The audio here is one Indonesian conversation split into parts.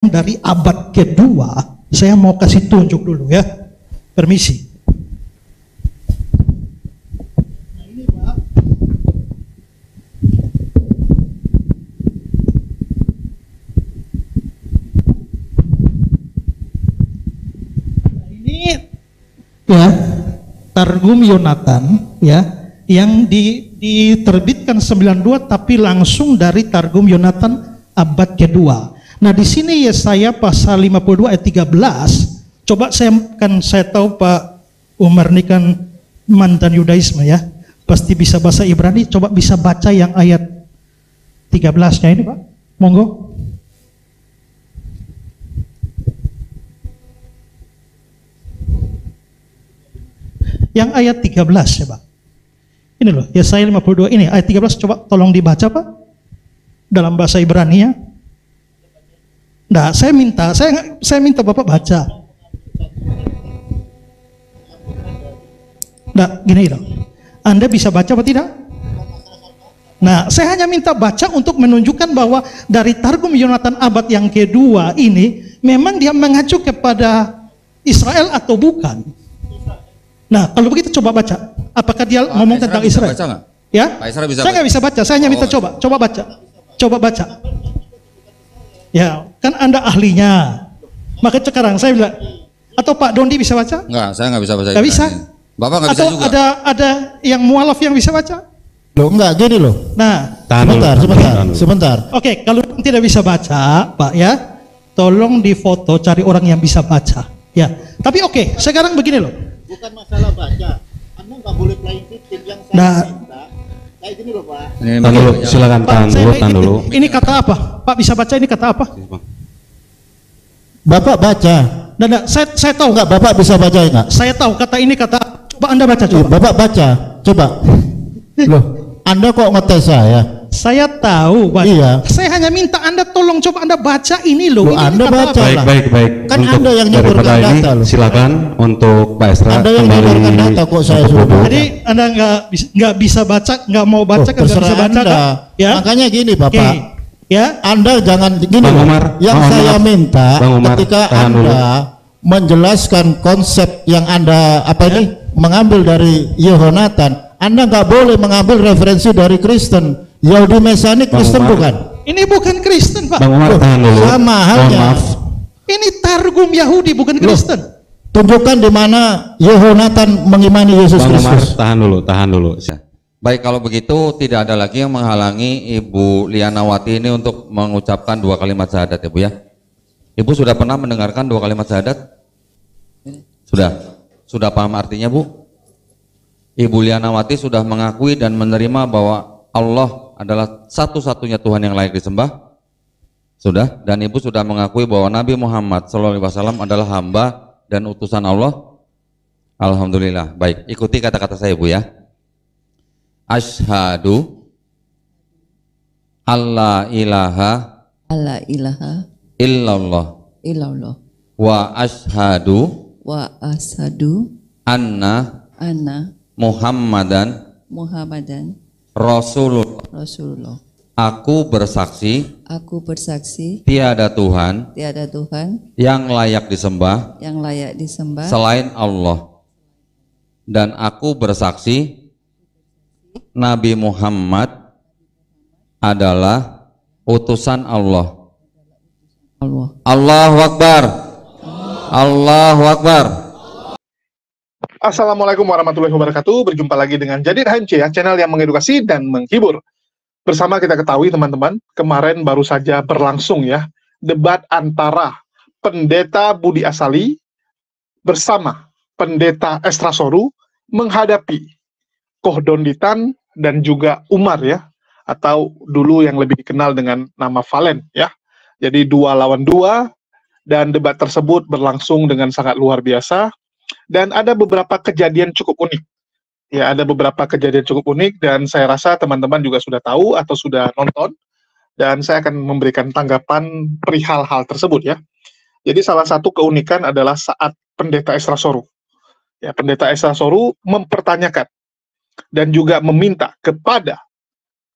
dari abad kedua, saya mau kasih tunjuk dulu ya. Permisi. Nah, ini Pak. Nah, ini ya Targum Yonatan ya yang diterbitkan 92 tapi langsung dari Targum Yonatan abad kedua. Nah di sini Yesaya pasal 52 ayat 13. Coba saya tahu Pak Umar ini kan mantan Yudaisme ya, pasti bisa bahasa Ibrani. Coba bisa baca yang ayat 13-nya ini Pak, monggo. Yang ayat 13 ya Pak. Ini loh, Yesaya 52 ini ayat 13, coba tolong dibaca Pak dalam bahasa Ibrani ya. Nah, saya minta Bapak baca. Nah, gini dong. Anda bisa baca apa tidak? Nah, saya hanya minta baca untuk menunjukkan bahwa dari Targum Yonatan abad yang kedua ini memang dia mengacu kepada Israel atau bukan? Nah, kalau begitu coba baca. Apakah dia ngomong tentang Israel? Baca ya? Saya nggak bisa baca. Saya hanya minta coba baca. Coba baca. Ya, kan Anda ahlinya. Maka sekarang saya bilang, atau Pak Dondi bisa baca? Enggak, saya nggak bisa baca. Nggak bisa. Bapak nggak bisa juga. Atau ada yang mualaf yang bisa baca? Loh, enggak gini loh. Nah, sebentar. Oke, kalau tidak bisa baca, Pak ya, tolong difoto cari orang yang bisa baca. Ya, tapi oke, sekarang begini loh. Bukan masalah baca. Anda nggak boleh playing victim yang saya Nah, minta. Kayak gini loh Pak. Tahan dulu, silakan tahan dulu. Ini kata apa? Pak bisa baca ini kata apa? Bapak baca. Nah, saya tahu. Enggak, Bapak bisa baca enggak? Saya tahu kata ini kata. Coba Anda baca coba. Bapak baca. Coba. Loh, Anda kok ngetes saya? Saya tahu, Pak. Iya. Saya hanya minta Anda tolong coba Anda baca ini loh. Loh, Ini Anda baca apa? lah. Baik. Kan untuk Anda yang nyodorkan data loh. Silakan untuk Pak Esra. Anda yang nyodorkan data kok saya suruh baca. Jadi Anda nggak bisa baca, nggak mau baca, nggak bisa terserah baca Anda. kan? Ya. Makanya gini Bapak. Ya. Anda jangan gini. Bang loh. Umar, Yang saya minta ketika tahan Anda menjelaskan konsep yang Anda mengambil dari Yehonatan, Anda nggak boleh mengambil referensi dari Kristen. Yahudi Mesanik Kristen bukan? Ini bukan Kristen Pak. Bang Umar, tahan dulu. Sama halnya. Ini Targum Yahudi bukan Kristen. Tunjukkan di mana Yehonatan mengimani Yesus Bang Umar, Kristus. tahan dulu. Baik, kalau begitu tidak ada lagi yang menghalangi Ibu Lianawati ini untuk mengucapkan 2 kalimat syahadat ya Bu ya. Ibu sudah pernah mendengarkan 2 kalimat syahadat? Sudah paham artinya Bu? Ibu Lianawati sudah mengakui dan menerima bahwa Allah adalah satu-satunya Tuhan yang layak disembah? Sudah? Dan Ibu sudah mengakui bahwa Nabi Muhammad SAW adalah hamba dan utusan Allah? Alhamdulillah. Baik, ikuti kata-kata saya Bu ya. Asyhadu alla ilaha illallah wa asyhadu anna Muhammadan Rasulullah. Aku bersaksi tiada Tuhan yang layak disembah selain Allah, dan aku bersaksi Nabi Muhammad adalah utusan Allah. Allahu Akbar. Allahu Akbar. Assalamualaikum warahmatullahi wabarakatuh. Berjumpa lagi dengan Jadid HMC ya, channel yang mengedukasi dan menghibur. Bersama kita ketahui teman-teman, kemarin baru saja berlangsung ya debat antara Pendeta Budi Asali bersama Pendeta Esra Soru menghadapi Kohdonditan dan juga Umar ya, atau dulu yang lebih dikenal dengan nama Valen ya. Jadi 2 lawan 2, dan debat tersebut berlangsung dengan sangat luar biasa. Dan ada beberapa kejadian cukup unik. Ya, ada beberapa kejadian cukup unik dan saya rasa teman-teman juga sudah tahu atau sudah nonton. Dan saya akan memberikan tanggapan perihal hal tersebut ya. Jadi salah satu keunikan adalah saat Pendeta Esra Soru. Ya, Pendeta Esra Soru mempertanyakan dan juga meminta kepada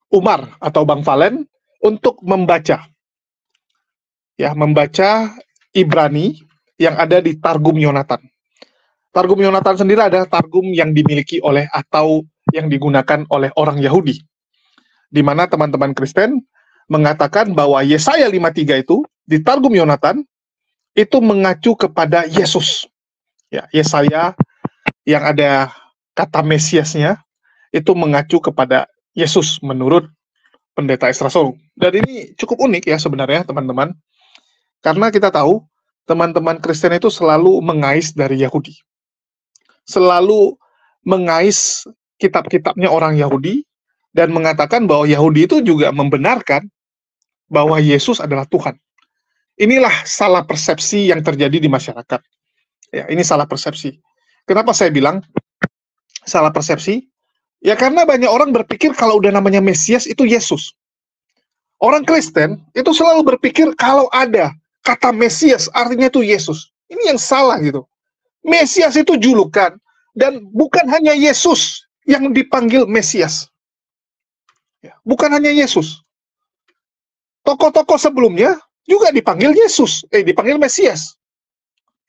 Umar atau Bang Valen untuk membaca ya membaca Ibrani yang ada di Targum Yonatan. Targum Yonatan sendiri adalah targum yang dimiliki oleh atau yang digunakan oleh orang Yahudi, di mana teman-teman Kristen mengatakan bahwa Yesaya 53 itu di Targum Yonatan itu mengacu kepada Yesus. Ya, Yesaya yang ada kata Mesiasnya itu mengacu kepada Yesus menurut Pendeta Ezra Soru. Dan ini cukup unik ya sebenarnya teman-teman, karena kita tahu teman-teman Kristen itu selalu mengais dari Yahudi, selalu mengais kitab-kitabnya orang Yahudi, dan mengatakan bahwa Yahudi itu juga membenarkan bahwa Yesus adalah Tuhan. Inilah salah persepsi yang terjadi di masyarakat. Ya, ini salah persepsi. Kenapa saya bilang salah persepsi? Ya karena banyak orang berpikir kalau udah namanya Mesias itu Yesus. Orang Kristen itu selalu berpikir kalau ada kata Mesias artinya itu Yesus. Ini yang salah gitu. Mesias itu julukan, dan bukan hanya Yesus yang dipanggil Mesias. Ya, bukan hanya Yesus. Tokoh-tokoh sebelumnya juga dipanggil Yesus, dipanggil Mesias.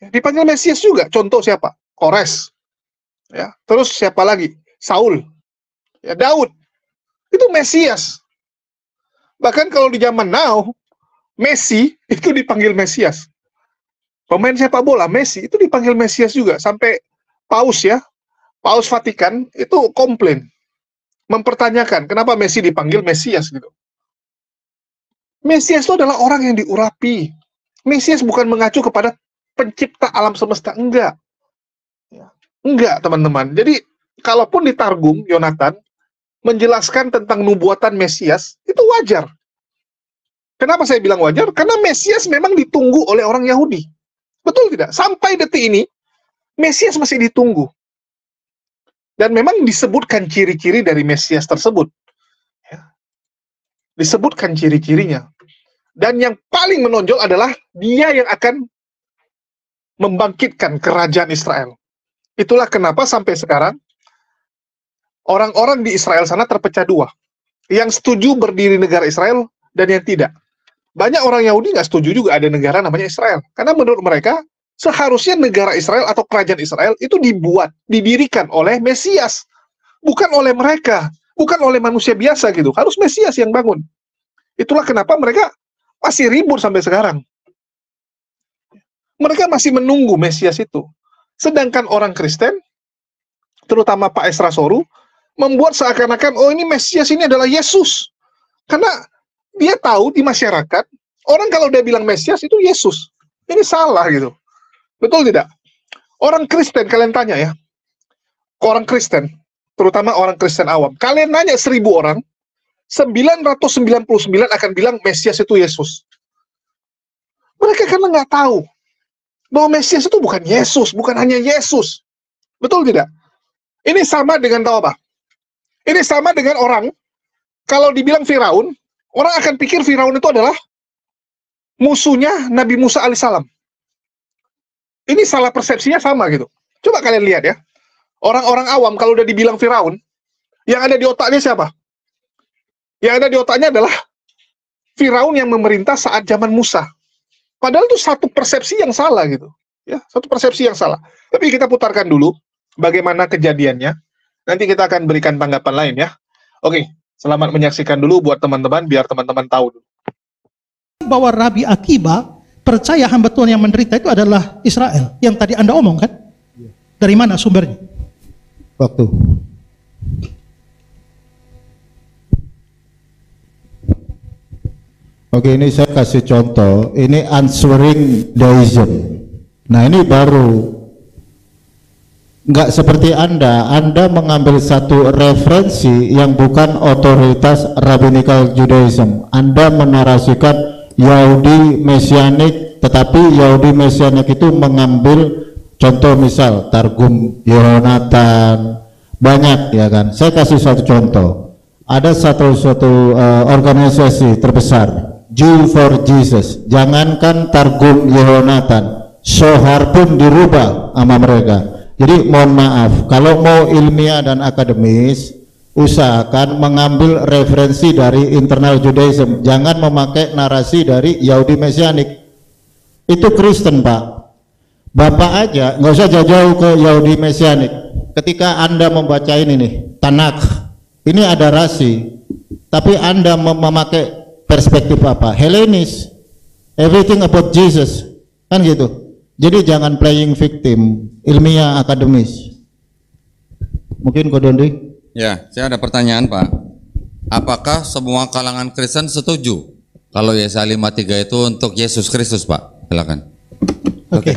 Ya, dipanggil Mesias juga. Contoh siapa? Kores. Ya, terus siapa lagi? Saul. Ya, Daud. Itu Mesias. Bahkan kalau di zaman now, Messi itu dipanggil Mesias. Pemain sepak bola Messi itu dipanggil Mesias juga. Sampai Paus ya, Paus Vatikan itu komplain, mempertanyakan kenapa Messi dipanggil Mesias gitu. Mesias itu adalah orang yang diurapi. Mesias bukan mengacu kepada pencipta alam semesta, enggak. Enggak, teman-teman. Jadi, kalaupun di Targum Yonatan menjelaskan tentang nubuatan Mesias, itu wajar. Kenapa saya bilang wajar? Karena Mesias memang ditunggu oleh orang Yahudi. Betul tidak? Sampai detik ini, Mesias masih ditunggu. Dan memang disebutkan ciri-ciri dari Mesias tersebut. Ya. Disebutkan ciri-cirinya. Dan yang paling menonjol adalah dia yang akan membangkitkan kerajaan Israel. Itulah kenapa sampai sekarang orang-orang di Israel sana terpecah dua. Yang setuju berdiri negara Israel dan yang tidak. Banyak orang Yahudi nggak setuju juga ada negara namanya Israel. Karena menurut mereka, seharusnya negara Israel atau kerajaan Israel itu dibuat, didirikan oleh Mesias. Bukan oleh mereka. Bukan oleh manusia biasa gitu. Harus Mesias yang bangun. Itulah kenapa mereka masih ribut sampai sekarang. Mereka masih menunggu Mesias itu. Sedangkan orang Kristen, terutama Pak Ezra Soru, membuat seakan-akan, oh ini Mesias ini adalah Yesus. Karena dia tahu di masyarakat, orang kalau udah bilang Mesias itu Yesus. Ini salah gitu. Betul tidak? Orang Kristen, kalian tanya ya, orang Kristen, terutama orang Kristen awam, kalian nanya 1000 orang, 999 akan bilang Mesias itu Yesus. Mereka karena nggak tahu bahwa Mesias itu bukan Yesus, bukan hanya Yesus. Betul tidak? Ini sama dengan tahu apa? Ini sama dengan orang, kalau dibilang Firaun, orang akan pikir Firaun itu adalah musuhnya Nabi Musa alaihissalam. Ini salah persepsinya sama gitu. Coba kalian lihat ya. Orang-orang awam kalau udah dibilang Firaun, yang ada di otaknya siapa? Yang ada di otaknya adalah Firaun yang memerintah saat zaman Musa. Padahal itu satu persepsi yang salah gitu. Ya, satu persepsi yang salah. Tapi kita putarkan dulu bagaimana kejadiannya. Nanti kita akan berikan tanggapan lain ya. Oke, selamat menyaksikan dulu buat teman-teman biar teman-teman tahu dulu. Bahwa Rabi Akiba percaya hamba Tuhan yang menderita itu adalah Israel. Yang tadi Anda omong kan? Dari mana sumbernya? Waktu. Oke, ini saya kasih contoh. Ini answering deism. Nah, ini baru. Nggak seperti Anda mengambil satu referensi yang bukan otoritas Rabbinical Judaism. Anda menarasikan Yahudi Mesianik, tetapi Yahudi Mesianik itu mengambil contoh misal Targum Yonatan, banyak ya kan. Saya kasih satu contoh. Ada satu organisasi terbesar, Jew for Jesus. Jangankan Targum Yonatan, Sohar pun dirubah sama mereka. Jadi mohon maaf, kalau mau ilmiah dan akademis, usahakan mengambil referensi dari internal Judaism, jangan memakai narasi dari Yahudi Mesianik. Itu Kristen, Pak. Bapak aja nggak usah jauh-jauh ke Yahudi Mesianik. Ketika Anda membaca ini nih, Tanakh, ini ada rasi, tapi Anda memakai perspektif apa? Hellenis, everything about Jesus, kan gitu. Jadi jangan playing victim, ilmiah akademis. Mungkin Ko Dondi? Ya, saya ada pertanyaan Pak. Apakah semua kalangan Kristen setuju kalau Yesaya 53 itu untuk Yesus Kristus, Pak? Silakan. Oke,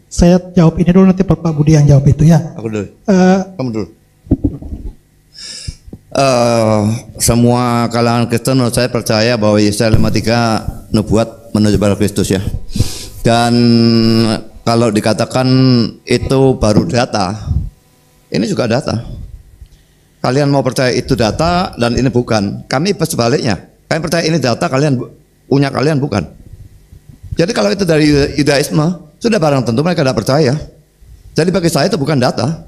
saya jawab ini dulu, nanti Pak Budi yang jawab itu ya. Aku dulu. Kamu dulu. Semua kalangan Kristen menurut saya percaya bahwa Yesaya 53 nubuat menuju pada Kristus ya. Dan kalau dikatakan itu baru data, ini juga data. Kalian mau percaya itu data dan ini bukan. Kami sebaliknya. Kalian percaya ini data, kalian punya kalian bukan. Jadi kalau itu dari Yudaisme, sudah barang tentu mereka tidak percaya. Jadi bagi saya itu bukan data.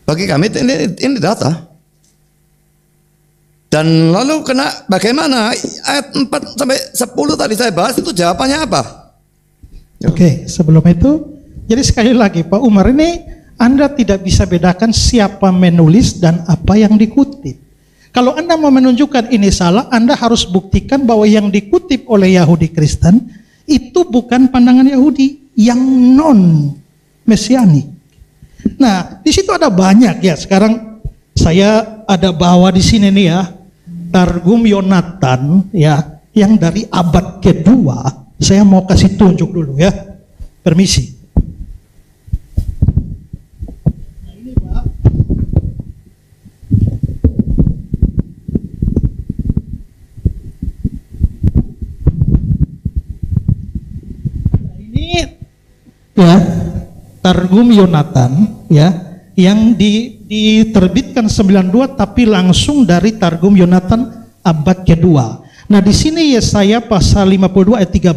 Bagi kami ini data. Dan lalu bagaimana ayat 4 sampai 10 tadi saya bahas itu jawabannya apa? Oke, sebelum itu, jadi sekali lagi Pak Umar, ini Anda tidak bisa bedakan siapa menulis dan apa yang dikutip. Kalau Anda mau menunjukkan ini salah, Anda harus buktikan bahwa yang dikutip oleh Yahudi Kristen itu bukan pandangan Yahudi, yang non-mesianik. Nah, di situ ada banyak ya. Sekarang saya ada bawa di sini nih ya, Targum Yonatan ya, yang dari abad kedua. Saya mau kasih tunjuk dulu ya. Permisi. Nah, ini Pak. Nah, ini ya, Targum Yonatan ya, yang diterbitkan 92 tapi langsung dari Targum Yonatan abad kedua. Nah, di sini Yesaya pasal 52 ayat 13.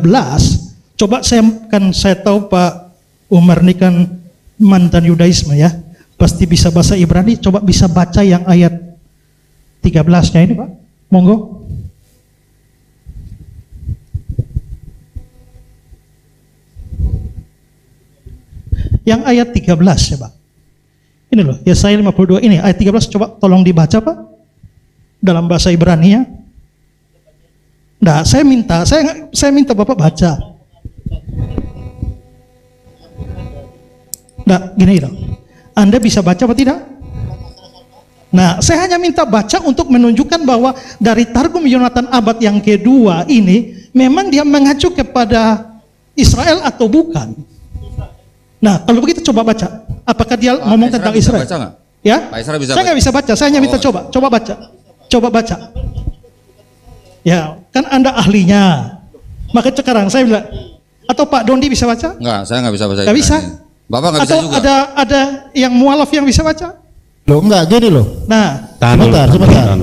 Coba saya tahu Pak Umar ini kan mantan Yudaisme ya, pasti bisa bahasa Ibrani. Coba bisa baca yang ayat 13-nya ini Pak, monggo. Yang ayat 13 ya Pak. Ini loh, Yesaya 52 ini ayat 13, coba tolong dibaca Pak dalam bahasa Ibrani ya. Nah, saya minta Bapak baca. Nah, gini loh. Anda bisa baca apa tidak? Nah, saya hanya minta baca untuk menunjukkan bahwa dari Targum Yonatan abad yang kedua ini memang dia mengacu kepada Israel atau bukan. Nah, kalau begitu coba baca. Apakah dia ngomong tentang Israel? Ya? Saya nggak bisa baca. Saya hanya minta coba baca. Coba baca. Ya, kan Anda ahlinya. Maka sekarang saya bilang, atau Pak Dondi bisa baca? Enggak, saya nggak bisa baca. Nggak bisa. Bapak nggak bisa atau juga. ada yang mualaf yang bisa baca? Loh, enggak gini loh. Nah,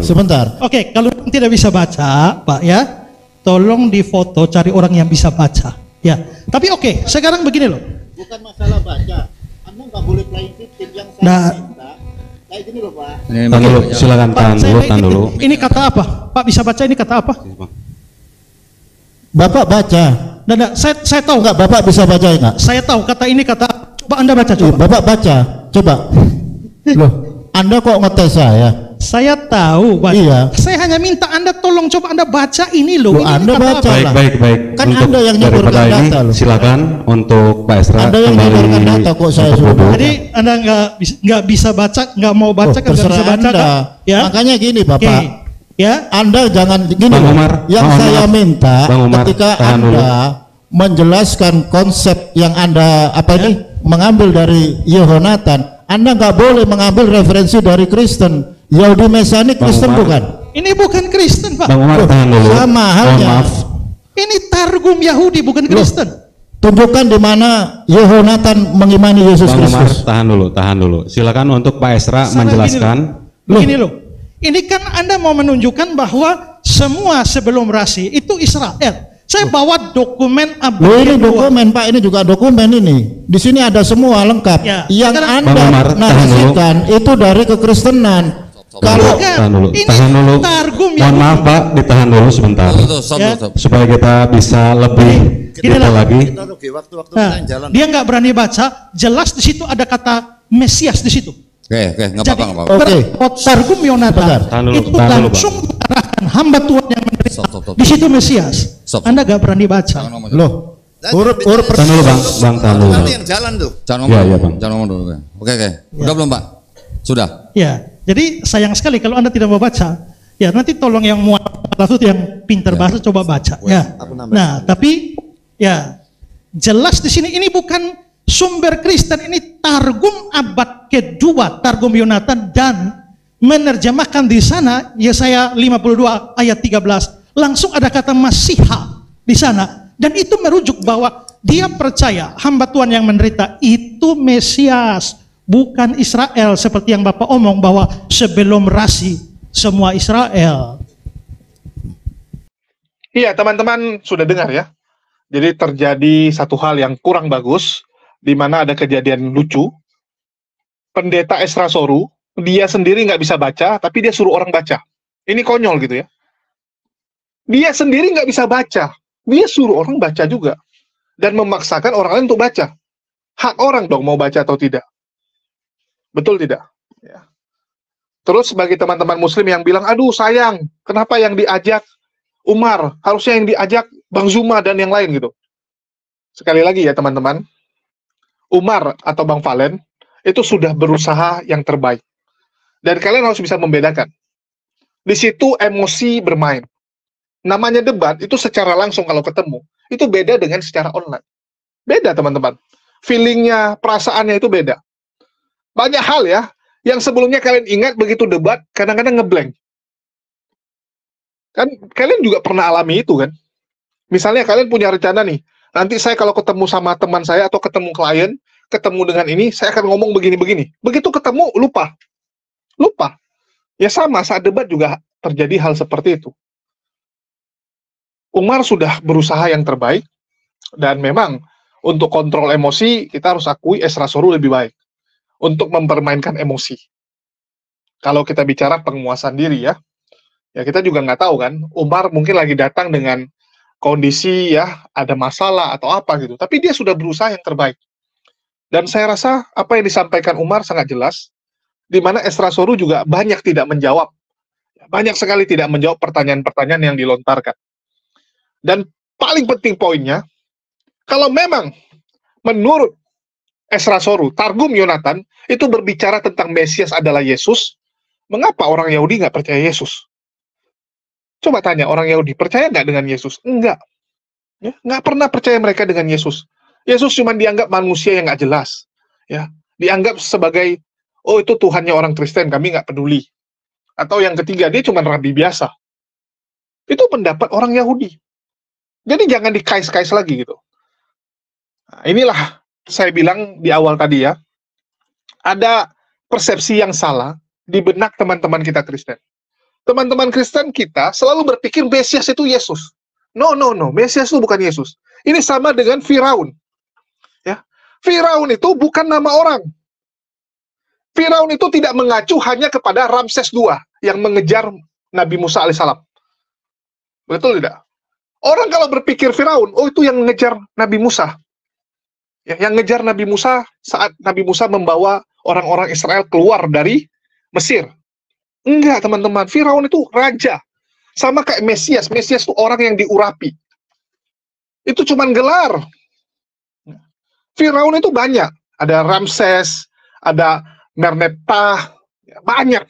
sebentar. Oke, kalau tidak bisa baca, Pak ya, tolong difoto, cari orang yang bisa baca. Ya, tapi oke, sekarang begini loh. Bukan masalah baca. Anda nggak boleh playing victim yang saya Nah, minta. Kayak gini loh Pak. Tahan dulu, silakan tahan dulu. Ini kata apa? Pak bisa baca ini kata apa? Bapak baca. Nah, saya tahu. Enggak, Bapak bisa baca enggak? Saya tahu kata ini kata. Coba Anda baca coba. Bapak baca, coba. Loh, Anda kok ngetes saya? Saya tahu, Pak. Iya. Saya hanya minta Anda tolong coba Anda baca ini loh. Loh, Ini Anda kata baca. apa? Baik. Kan Untuk Anda yang nyeburkan daripada ini, data loh. silakan untuk Pak Esra Anda yang kembali nyeburkan data kok saya untuk suruh duduk. Jadi Anda nggak bisa baca, nggak mau baca, kan nggak bisa terserah baca, Anda. kan? Ya. Makanya gini Bapak. Oke. Ya. Anda jangan gini Bang loh. Umar, Yang mohon saya maaf. minta Bang Umar, ketika tahan Anda menjelaskan konsep yang Anda mengambil dari Yehonatan, Anda nggak boleh mengambil referensi dari Kristen. Yahudi Mesianik Bang Kristen Umar. bukan? Ini bukan Kristen, Pak. Bang Umar, Loh, tahan dulu. sama Mohon halnya. maaf. Ini Targum Yahudi bukan Kristen. Tunjukkan di mana Yehonatan mengimani Yesus Bang Umar, Kristus. tahan dulu. Silakan untuk Pak Esra Salah menjelaskan. Begini loh. Ini kan Anda mau menunjukkan bahwa semua sebelum rasi itu Israel. Saya bawa dokumen abad Loh, ini kedua. dokumen Pak, ini juga dokumen ini. Di sini ada semua lengkap. Ya, Yang sekarang- Anda Bang Umar, tahan narasikan itu dari kekristenan. Kalau Bukan. Tahan dulu, Ini tahan dulu. Targum Mohon Yahudi. maaf Pak, ditahan dulu sebentar. Tuh, stop, Ya. stop. Supaya kita bisa lebih Gini detail lah. lagi. Kita rugi waktu-waktu Nah, kita yang jalan. dia nggak berani baca. Jelas di situ ada kata Mesias di situ. Oke, nggak Jadi apa-apa, nggak apa-apa. Oke. Targum Yonatan Sebentar. Tahan dulu, itu tahan dulu, langsung mengarahkan hamba Tuhan yang menderita. Stop. Di situ Mesias. Stop. Anda nggak berani baca. Jangan ngomong. loh, huruf Tahan dulu Bang, tahan dulu. Nanti yang jalan tuh. Jangan ngomong. Iya, Bang. Jangan ngomong dulu. Oke. Udah belum, Pak? Sudah. Ya, jadi sayang sekali kalau Anda tidak mau baca. Ya, nanti tolong yang mualaf itu yang pintar bahasa coba baca. Ya. Nah, tapi ya jelas di sini ini bukan sumber Kristen, ini Targum abad kedua, Targum Yonatan, dan menerjemahkan di sana Yesaya 52 ayat 13. Langsung ada kata Masiha di sana, dan itu merujuk bahwa dia percaya hamba Tuhan yang menderita itu Mesias, bukan Israel seperti yang Bapak omong bahwa sebelum rasi semua Israel. Iya, teman-teman sudah dengar ya. Jadi terjadi satu hal yang kurang bagus, di mana ada kejadian lucu. Pendeta Esra Soru, dia sendiri nggak bisa baca, tapi dia suruh orang baca. Ini konyol gitu ya. Dia sendiri nggak bisa baca, dia suruh orang baca juga. Dan memaksakan orang lain untuk baca. Hak orang dong mau baca atau tidak. Betul tidak? Ya. Terus bagi teman-teman muslim yang bilang, aduh sayang, kenapa yang diajak Umar, harusnya yang diajak Bang Zuma dan yang lain gitu. Sekali lagi ya teman-teman, Umar atau Bang Valen itu sudah berusaha yang terbaik. Dan kalian harus bisa membedakan. Di situ emosi bermain. Namanya debat itu secara langsung kalau ketemu, itu beda dengan secara online. Beda teman-teman. Feelingnya, perasaannya itu beda. Banyak hal ya, yang sebelumnya kalian ingat begitu debat, kadang-kadang ngeblank. Kan kalian juga pernah alami itu kan? Misalnya kalian punya rencana nih, nanti saya kalau ketemu sama teman saya atau ketemu klien, ketemu dengan ini, saya akan ngomong begini-begini. Begitu ketemu, lupa. Lupa. Ya sama, saat debat juga terjadi hal seperti itu. Umar sudah berusaha yang terbaik, dan memang untuk kontrol emosi, kita harus akui Esra Soru lebih baik. Untuk mempermainkan emosi. Kalau kita bicara penguasaan diri ya, ya kita juga nggak tahu kan, Umar mungkin lagi datang dengan kondisi ya, ada masalah atau apa gitu, tapi dia sudah berusaha yang terbaik. Dan saya rasa apa yang disampaikan Umar sangat jelas, di mana Esra Soru juga banyak tidak menjawab. Banyak sekali tidak menjawab pertanyaan-pertanyaan yang dilontarkan. Dan paling penting poinnya, kalau memang menurut Esra Soru, Targum Yonatan, itu berbicara tentang Mesias adalah Yesus, mengapa orang Yahudi nggak percaya Yesus? Coba tanya, orang Yahudi percaya nggak dengan Yesus? Enggak. Ya, nggak pernah percaya mereka dengan Yesus. Yesus cuma dianggap manusia yang nggak jelas. Ya, dianggap sebagai, oh itu Tuhannya orang Kristen, kami nggak peduli. Atau yang ketiga, dia cuma rabi biasa. Itu pendapat orang Yahudi. Jadi jangan dikais-kais lagi gitu. Nah, inilah saya bilang di awal tadi ya, ada persepsi yang salah di benak teman-teman kita Kristen. Teman-teman Kristen kita selalu berpikir Mesias itu Yesus. No, Mesias itu bukan Yesus. Ini sama dengan Firaun. Ya, Firaun itu bukan nama orang. Firaun itu tidak mengacu hanya kepada Ramses II yang mengejar Nabi Musa alaihissalam. Betul tidak? Orang kalau berpikir Firaun, oh itu yang mengejar Nabi Musa. Ya, yang ngejar Nabi Musa saat Nabi Musa membawa orang-orang Israel keluar dari Mesir. Enggak, teman-teman. Firaun itu raja. Sama kayak Mesias. Mesias itu orang yang diurapi. Itu cuman gelar. Firaun itu banyak. Ada Ramses, ada Merneptah, banyak.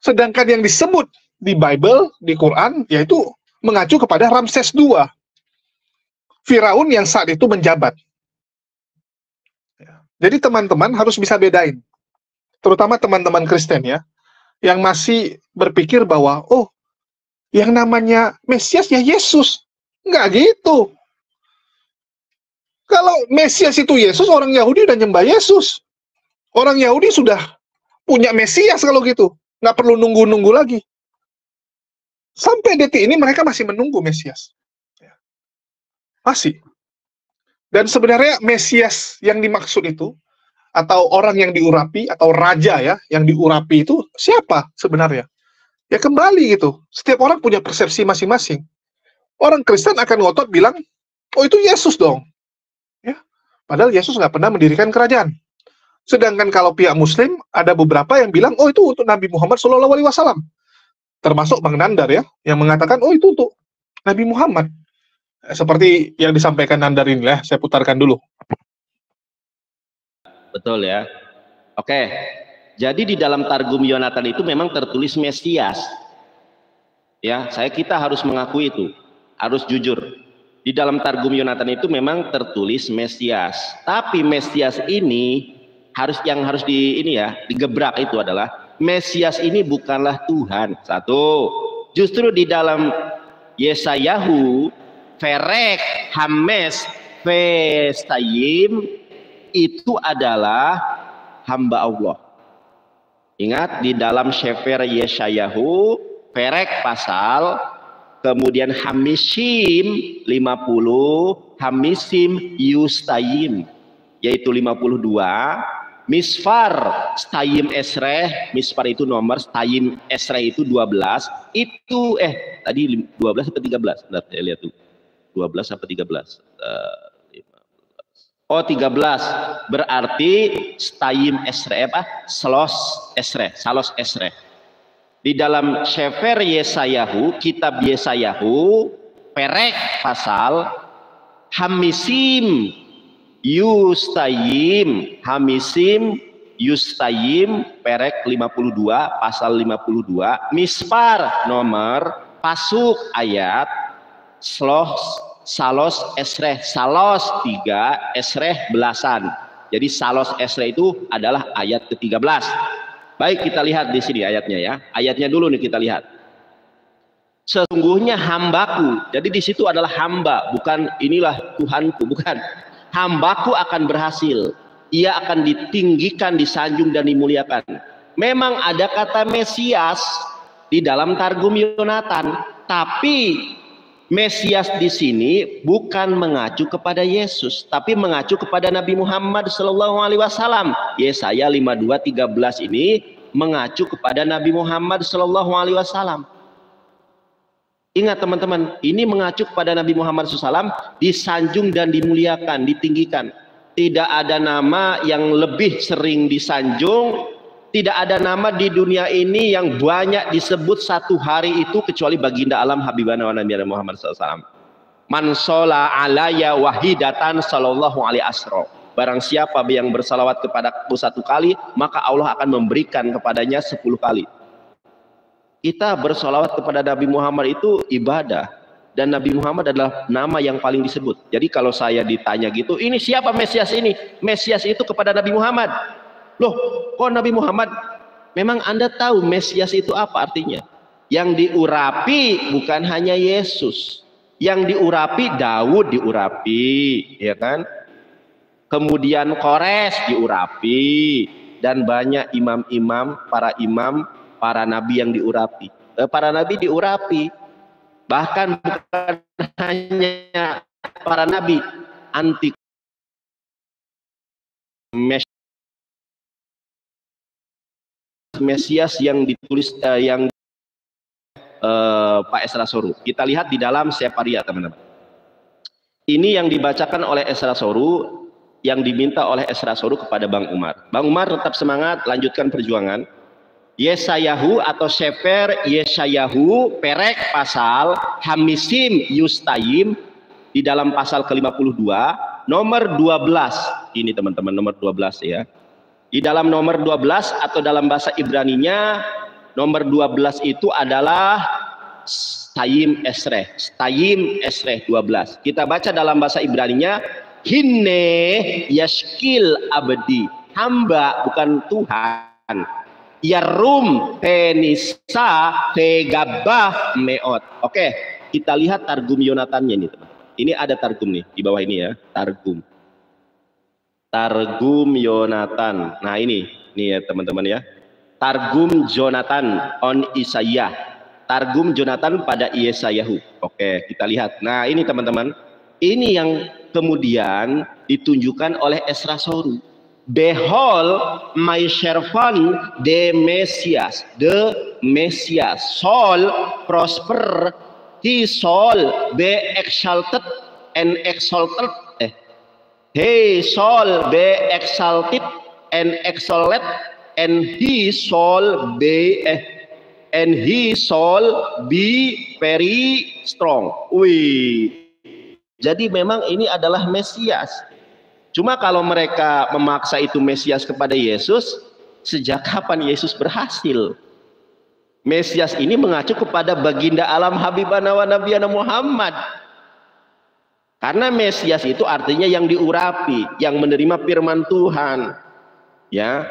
Sedangkan yang disebut di Bible, di Quran, yaitu mengacu kepada Ramses II. Firaun yang saat itu menjabat. Jadi teman-teman harus bisa bedain. Terutama teman-teman Kristen ya, yang masih berpikir bahwa, oh, yang namanya Mesias ya Yesus. Enggak gitu. Kalau Mesias itu Yesus, orang Yahudi udah nyembah Yesus. Orang Yahudi sudah punya Mesias kalau gitu. Nggak perlu nunggu-nunggu lagi. Sampai detik ini mereka masih menunggu Mesias. Ya. Masih. Dan sebenarnya Mesias yang dimaksud itu, atau orang yang diurapi, atau raja ya, yang diurapi itu siapa sebenarnya? Ya kembali gitu. Setiap orang punya persepsi masing-masing. Orang Kristen akan ngotot bilang, oh itu Yesus dong. Ya. Padahal Yesus nggak pernah mendirikan kerajaan. Sedangkan kalau pihak Muslim, ada beberapa yang bilang, oh itu untuk Nabi Muhammad SAW. Termasuk Bang Nandar ya, yang mengatakan, oh itu untuk Nabi Muhammad. Seperti yang disampaikan Nandar ini lah, saya putarkan dulu. Betul ya. Oke. Jadi di dalam Targum Yonatan itu memang tertulis Mesias. Ya, kita harus mengakui itu. Harus jujur. Di dalam Targum Yonatan itu memang tertulis Mesias. Tapi Mesias ini harus digebrak itu adalah Mesias ini bukanlah Tuhan. Satu. Justru di dalam Yesayahu, Ferek, Hames, Vestayim itu adalah hamba Allah. Ingat di dalam Sefer Yesayahu, Ferek pasal, kemudian Hamisim 50, Hamisim Yustayim yaitu 52, Misfar Stayim Esreh, Misfar itu nomor, Stayim Esreh itu 12, itu tadi 12 atau 13? Bentar, saya lihat tuh. 12 atau 13? 13. Berarti Stayim Esreh Salos Esreh. Di dalam Sefer Yesayahu, kitab Yesayahu, Perek pasal, Hamisim Yustayim, Perek 52, pasal 52, Misfar nomor, pasuk ayat, Salos Esreh, Salos 3, Esreh belasan. Jadi Salos Esreh itu adalah ayat ke-13. Baik, kita lihat di sini ayatnya ya. Ayatnya dulu nih kita lihat. Sesungguhnya hambaku. Jadi di situ adalah hamba, bukan inilah Tuhanku, bukan. Hambaku akan berhasil. Ia akan ditinggikan, disanjung dan dimuliakan. Memang ada kata Mesias di dalam Targum Yonatan, tapi Mesias di sini bukan mengacu kepada Yesus, tapi mengacu kepada Nabi Muhammad SAW. Yesaya 52:13 ini mengacu kepada Nabi Muhammad SAW. Ingat teman-teman, ini mengacu kepada Nabi Muhammad SAW, disanjung dan dimuliakan, ditinggikan. Tidak ada nama yang lebih sering disanjung, tidak ada nama di dunia ini yang banyak disebut satu hari itu kecuali baginda alam Habibana wa Nabi Muhammad SAW. Man shola alaya wahidatan sallallahu alaihi asro. Barang siapa yang bersalawat kepadaku satu kali, maka Allah akan memberikan kepadanya 10 kali. Kita bersalawat kepada Nabi Muhammad itu ibadah, dan Nabi Muhammad adalah nama yang paling disebut. Jadi kalau saya ditanya gitu, ini siapa Mesias ini? Mesias itu kepada Nabi Muhammad. Loh, kok Nabi Muhammad? Memang Anda tahu Mesias itu apa artinya? Yang diurapi bukan hanya Yesus. Yang diurapi Daud diurapi, ya kan? Kemudian Kores diurapi, dan banyak imam-imam, para nabi yang diurapi. Para nabi diurapi. Bahkan bukan hanya para nabi, anti Mesias yang ditulis Pak Esra Soru. Kita lihat di dalam Sefaria, teman-teman. Ini yang dibacakan oleh Esra Soru, yang diminta oleh Esra Soru kepada Bang Umar. Bang Umar tetap semangat, lanjutkan perjuangan. Yesayahu atau Sefer Yesayahu, Perek pasal, Hamisim Yustayim, di dalam pasal ke-52, nomor 12. Ini teman-teman, nomor 12 ya. Di dalam nomor 12 atau dalam bahasa Ibraninya, nomor 12 itu adalah Stayim Esreh. Stayim Esreh 12. Kita baca dalam bahasa Ibraninya, Hinne Yashkil Abdi. Hamba bukan Tuhan. Yarum Penisa Tegabah Meot. Oke, kita lihat Targum Yonatannya ini, teman. Ini ada Targum nih di bawah ini ya, Targum Yonatan. Nah ini ya teman-teman ya, Targum Jonathan on Isaiah. Targum Jonathan pada Yesayahu. Oke, kita lihat. Nah, ini teman-teman. Ini yang kemudian ditunjukkan oleh Ezra Soru. Behold my servant the Messiah, Saul prosper, he shall be exalted and exalted. He shall be exalted and exalted, and he shall be very strong. Wih, jadi memang ini adalah Mesias. Cuma kalau mereka memaksa itu Mesias kepada Yesus, sejak kapan Yesus berhasil? Mesias ini mengacu kepada baginda alam Habibana wa Nabiyana Muhammad. Karena Mesias itu artinya yang diurapi, yang menerima firman Tuhan. Ya.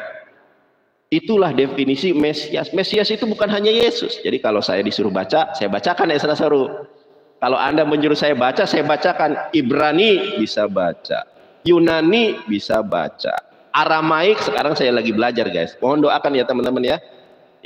Itulah definisi Mesias. Mesias itu bukan hanya Yesus. Jadi kalau saya disuruh baca, saya bacakan Ezra Soru. Kalau Anda menyuruh saya bacakan Ibrani, bisa baca. Yunani bisa baca. Aramaik sekarang saya lagi belajar, guys. Mohon doakan ya teman-teman ya.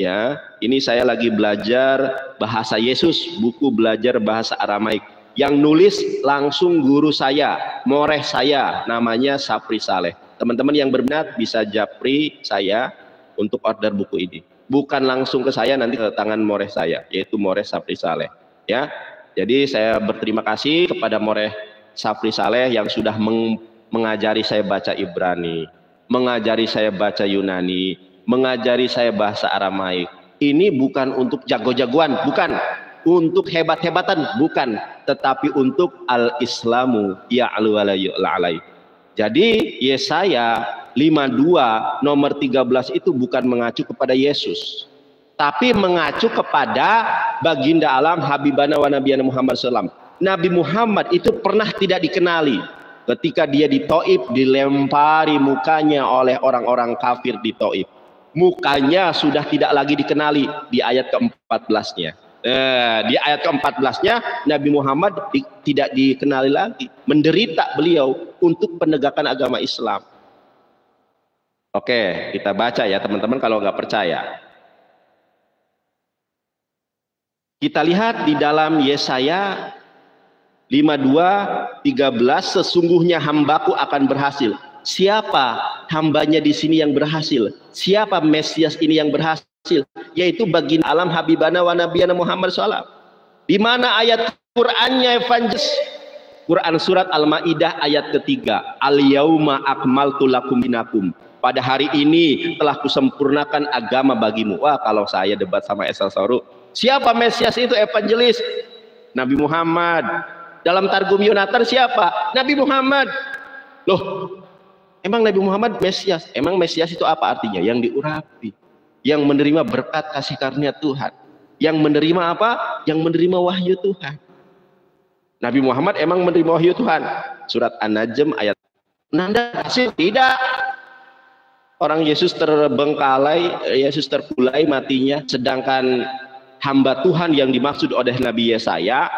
Ya, ini saya lagi belajar bahasa Yesus, buku belajar bahasa Aramaik. Yang nulis langsung guru saya, moreh saya, namanya Sapri Saleh. Teman-teman yang berminat bisa japri saya untuk order buku ini. Bukan langsung ke saya, nanti ke tangan moreh saya, yaitu moreh Sapri Saleh. Ya, jadi saya berterima kasih kepada moreh Sapri Saleh yang sudah mengajari saya baca Ibrani, mengajari saya baca Yunani, mengajari saya bahasa Aramaik. Ini bukan untuk jago-jagoan, bukan. Untuk hebat-hebatan, bukan. Tetapi untuk al-islamu ya'lu wa la yu'la alai. Jadi Yesaya 52 nomor 13 itu bukan mengacu kepada Yesus, tapi mengacu kepada baginda alam Habibana wa Nabiyana Muhammad SAW. Nabi Muhammad itu pernah tidak dikenali. Ketika dia di Taif, dilempari mukanya oleh orang-orang kafir di Taif. Mukanya sudah tidak lagi dikenali di ayat ke-14-nya. Di ayat ke-14-nya Nabi Muhammad tidak dikenali lagi. Menderita beliau untuk penegakan agama Islam. Oke, kita baca ya teman-teman kalau nggak percaya. Kita lihat di dalam Yesaya 52:13, sesungguhnya hambaku akan berhasil. Siapa hambanya di sini yang berhasil? Siapa Mesias ini yang berhasil? Yaitu baginda alam Habibana wa Nabiyana Muhammad SAW. Di mana ayat Qur'annya evangelis? Quran surat Al-Maidah ayat ketiga. Al-yauma akmaltu lakum dinakum. Pada hari ini telah kusempurnakan agama bagimu. Wah, kalau saya debat sama Ezra Soru, siapa Mesias itu evangelis? Nabi Muhammad. Dalam Targum Yonatan siapa? Nabi Muhammad. Loh, emang Nabi Muhammad Mesias? Emang Mesias itu apa artinya? Yang diurapi, yang menerima berkat kasih karunia Tuhan, yang menerima apa? Yang menerima wahyu Tuhan. Nabi Muhammad emang menerima wahyu Tuhan. Surat An-Najm ayat. Nanda hasil tidak. Orang Yesus terbengkalai, Yesus terpulai matinya, sedangkan hamba Tuhan yang dimaksud oleh Nabi Yesaya,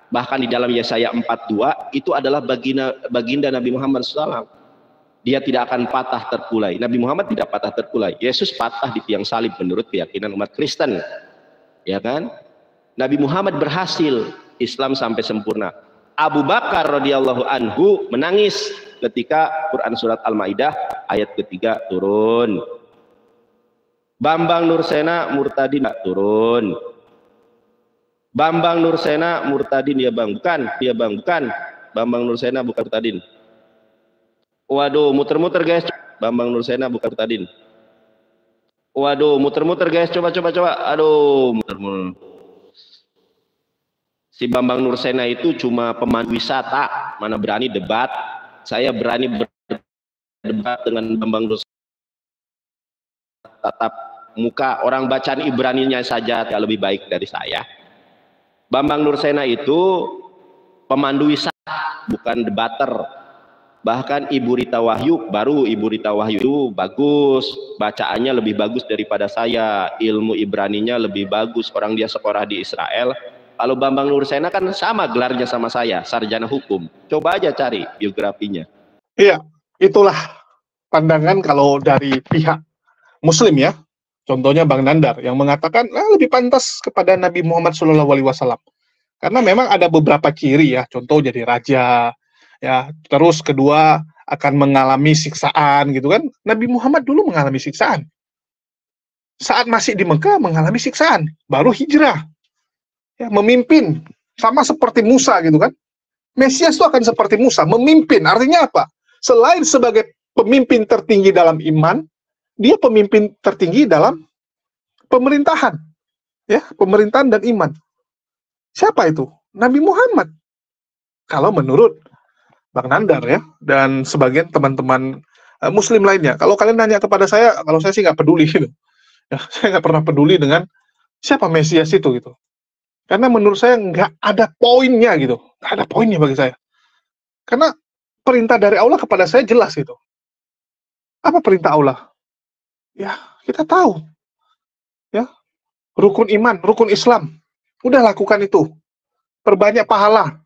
bahkan di dalam Yesaya 42 itu adalah baginda Nabi Muhammad SAW. Dia tidak akan patah terpulai. Nabi Muhammad tidak patah terpulai. Yesus patah di tiang salib menurut keyakinan umat Kristen. Ya kan? Nabi Muhammad berhasil, Islam sampai sempurna. Abu Bakar radhiyallahu anhu menangis ketika Quran surat Al-Maidah ayat ketiga turun. Bambang Nursena murtadin turun. Bambang Nursena murtadin ya bang, bukan, ya bang, bukan. Bambang Nursena bukan murtadin. Waduh, muter-muter guys. Bambang Nursena bukan murtadin. Waduh, muter-muter guys. Coba. Aduh, muter-muter. Si Bambang Nursena itu cuma pemandu wisata. Mana berani debat? Saya berani berdebat dengan Bambang Nursena. Tatap muka, orang bacaan Ibraninya saja lebih baik dari saya. Bambang Nursena itu pemandu wisata, bukan debater. Bahkan Ibu Rita Wahyu, baru Ibu Rita Wahyu itu bagus, bacaannya lebih bagus daripada saya, ilmu Ibraninya lebih bagus, orang dia sekolah di Israel. Kalau Bambang Nursena kan sama gelarnya sama saya, sarjana hukum. Coba aja cari biografinya. Iya, itulah pandangan kalau dari pihak Muslim ya. Contohnya Bang Nandar yang mengatakan lebih pantas kepada Nabi Muhammad SAW. Karena memang ada beberapa ciri ya, contoh jadi raja, ya. Terus kedua akan mengalami siksaan gitu kan. Nabi Muhammad dulu mengalami siksaan. Saat masih di Mekah mengalami siksaan, baru hijrah. Ya, memimpin sama seperti Musa gitu kan. Mesias itu akan seperti Musa, memimpin. Artinya apa? Selain sebagai pemimpin tertinggi dalam iman, dia pemimpin tertinggi dalam pemerintahan. Ya, pemerintahan dan iman. Siapa itu? Nabi Muhammad. Kalau menurut Bang Nandar ya, dan sebagian teman-teman Muslim lainnya. Kalau kalian nanya kepada saya, kalau saya sih nggak peduli gitu. Ya, saya nggak pernah peduli dengan siapa Mesias itu gitu. Karena menurut saya nggak ada poinnya gitu. Nggak ada poinnya bagi saya. Karena perintah dari Allah kepada saya jelas gitu. Apa perintah Allah? Ya, kita tahu. Ya, rukun iman, rukun Islam. Udah lakukan itu. Perbanyak pahala.